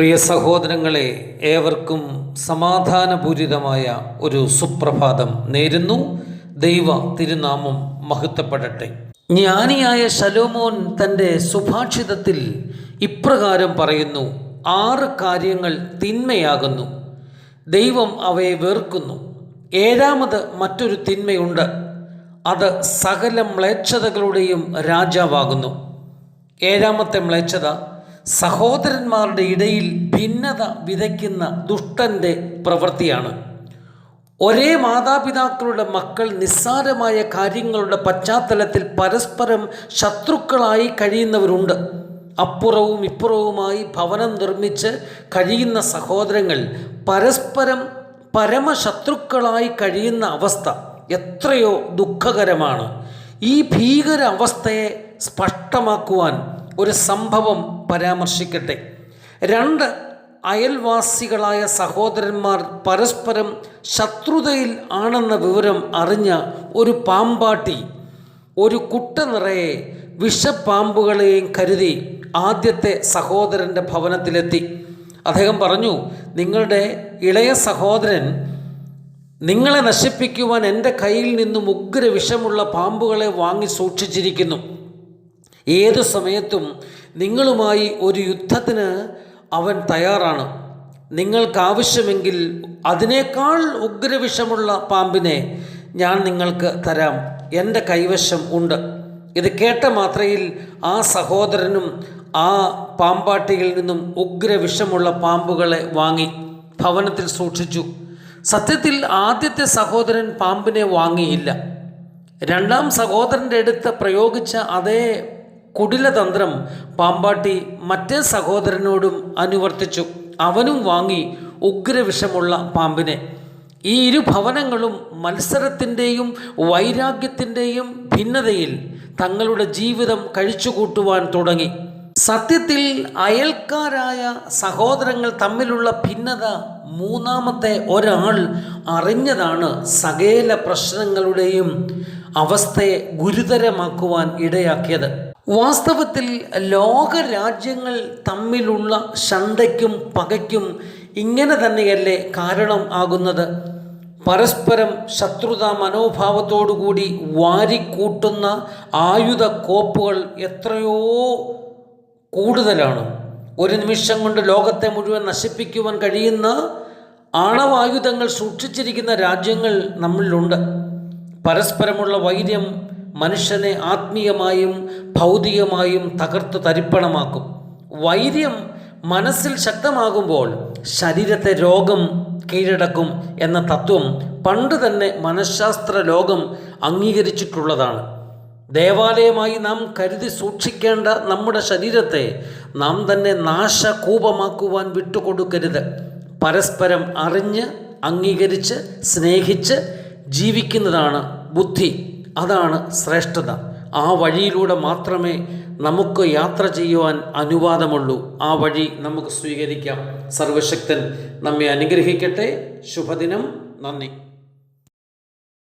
പ്രിയ സഹോദരങ്ങളെ, ഏവർക്കും സമാധാനപൂരിതമായ ഒരു സുപ്രഭാതം നേരുന്നു. ദൈവ തിരുനാമം മഹത്വപ്പെടട്ടെ. ജ്ഞാനിയായ ശലോമോൻ തൻ്റെ സുഭാഷിതത്തിൽ ഇപ്രകാരം പറയുന്നു: 6 കാര്യങ്ങൾ തിന്മയാകുന്നു, ദൈവം അവയെ വെറുക്കുന്നു. 7ാമത് മറ്റൊരു തിന്മയുണ്ട്, അത് സകല മ്ലേച്ഛതകളുടെയും രാജാവാകുന്നു. 7ാമത്തെ മ്ലേച്ഛത സഹോദരന്മാരുടെ ഇടയിൽ ഭിന്നത വിതയ്ക്കുന്ന ദുഷ്ടൻ്റെ പ്രവൃത്തിയാണ്. ഒരേ മാതാപിതാക്കളുടെ മക്കൾ നിസ്സാരമായ കാര്യങ്ങളുടെ പശ്ചാത്തലത്തിൽ പരസ്പരം ശത്രുക്കളായി കഴിയുന്നവരുണ്ട്. അപ്പുറവും ഇപ്പുറവുമായി ഭവനം നിർമ്മിച്ച് കഴിയുന്ന സഹോദരങ്ങൾ പരസ്പരം പരമശത്രുക്കളായി കഴിയുന്ന അവസ്ഥ എത്രയോ ദുഃഖകരമാണ്. ഈ ഭീകര അവസ്ഥയെ സ്പഷ്ടമാക്കുവാൻ ഒരു സംഭവം പരാമർശിക്കട്ടെ. 2 അയൽവാസികളായ സഹോദരന്മാർ പരസ്പരം ശത്രുതയിൽ ആണെന്ന വിവരം അറിഞ്ഞ ഒരു പാമ്പാട്ടി ഒരു കുട്ട നിറയെ വിഷപ്പാമ്പുകളെയും കരുതി ആദ്യത്തെ സഹോദരൻ്റെ ഭവനത്തിലെത്തി. അദ്ദേഹം പറഞ്ഞു: നിങ്ങളുടെ ഇളയ സഹോദരൻ നിങ്ങളെ നശിപ്പിക്കുവാൻ എൻ്റെ കയ്യിൽ നിന്നും ഉഗ്രവിഷമുള്ള പാമ്പുകളെ വാങ്ങി സൂക്ഷിച്ചിരിക്കുന്നു. ഏതു സമയത്തും നിങ്ങളുമായി ഒരു യുദ്ധത്തിന് അവൻ തയ്യാറാണ്. നിങ്ങൾക്കാവശ്യമെങ്കിൽ അതിനേക്കാൾ ഉഗ്രവിഷമുള്ള പാമ്പിനെ ഞാൻ നിങ്ങൾക്ക് തരാം, എൻ്റെ കൈവശം ഉണ്ട്. ഇത് കേട്ട മാത്രയിൽ ആ സഹോദരനും ആ പാമ്പാട്ടിയിൽ നിന്നും ഉഗ്രവിഷമുള്ള പാമ്പുകളെ വാങ്ങി ഭവനത്തിൽ സൂക്ഷിച്ചു. സത്യത്തിൽ ആദ്യത്തെ സഹോദരൻ പാമ്പിനെ വാങ്ങിയില്ല. 2ാം സഹോദരൻ്റെ അടുത്ത് പ്രയോഗിച്ച അതേ കുടിലതന്ത്രം പാമ്പാട്ടി മറ്റേ സഹോദരനോടും അനുവർത്തിച്ചു. അവനും വാങ്ങി ഉഗ്രവിഷമുള്ള പാമ്പിനെ. ഈ 2 ഭവനങ്ങളും മത്സരത്തിൻ്റെയും വൈരാഗ്യത്തിൻ്റെയും ഭിന്നതയിൽ തങ്ങളുടെ ജീവിതം കഴിച്ചുകൂട്ടുവാൻ തുടങ്ങി. സത്യത്തിൽ അയൽക്കാരായ സഹോദരങ്ങൾ തമ്മിലുള്ള ഭിന്നത 3ാമത്തെ ഒരാൾ അറിഞ്ഞതാണ് സകല പ്രശ്നങ്ങളുടെയും അവസ്ഥയെ ഗുരുതരമാക്കുവാൻ ഇടയാക്കിയത്. വാസ്തവത്തിൽ ലോകരാജ്യങ്ങൾ തമ്മിലുള്ള ശണ്ഠയ്ക്കും പകയ്ക്കും ഇങ്ങനെ തന്നെയല്ലേ കാരണം ആകുന്നത്? പരസ്പരം ശത്രുതാ മനോഭാവത്തോടുകൂടി വാരിക്കൂട്ടുന്ന ആയുധ കോപ്പുകൾ എത്രയോ കൂടുതലാണ്. ഒരു നിമിഷം കൊണ്ട് ലോകത്തെ മുഴുവൻ നശിപ്പിക്കുവാൻ കഴിയുന്ന ആണവായുധങ്ങൾ സൂക്ഷിച്ചിരിക്കുന്ന രാജ്യങ്ങൾ നമ്മളിലുണ്ട്. പരസ്പരമുള്ള വൈര്യം മനുഷ്യനെ ആത്മീയമായും ഭൗതികമായും തകർത്ത് തരിപ്പണമാക്കും. വൈര്യം മനസ്സിൽ ശക്തമാകുമ്പോൾ ശരീരത്തെ രോഗം കീഴടക്കും എന്ന തത്വം പണ്ട് തന്നെ മനഃശാസ്ത്ര ലോകം അംഗീകരിച്ചിട്ടുള്ളതാണ്. ദേവാലയമായി നാം കരുതി സൂക്ഷിക്കേണ്ട നമ്മുടെ ശരീരത്തെ നാം തന്നെ നാശകൂപമാക്കുവാൻ വിട്ടുകൊടുക്കരുത്. പരസ്പരം അറിഞ്ഞ് അംഗീകരിച്ച് സ്നേഹിച്ച് ജീവിക്കുന്നതാണ് ബുദ്ധി. അതാണ് ശ്രേഷ്ഠത. ആ വഴിയിലൂടെ മാത്രമേ നമുക്ക് യാത്ര ചെയ്യുവാൻ അനുവാദമുള്ളൂ. ആ വഴി നമുക്ക് സ്വീകരിക്കാം. സർവശക്തൻ നമ്മെ അനുഗ്രഹിക്കട്ടെ. ശുഭദിനം. നന്ദി.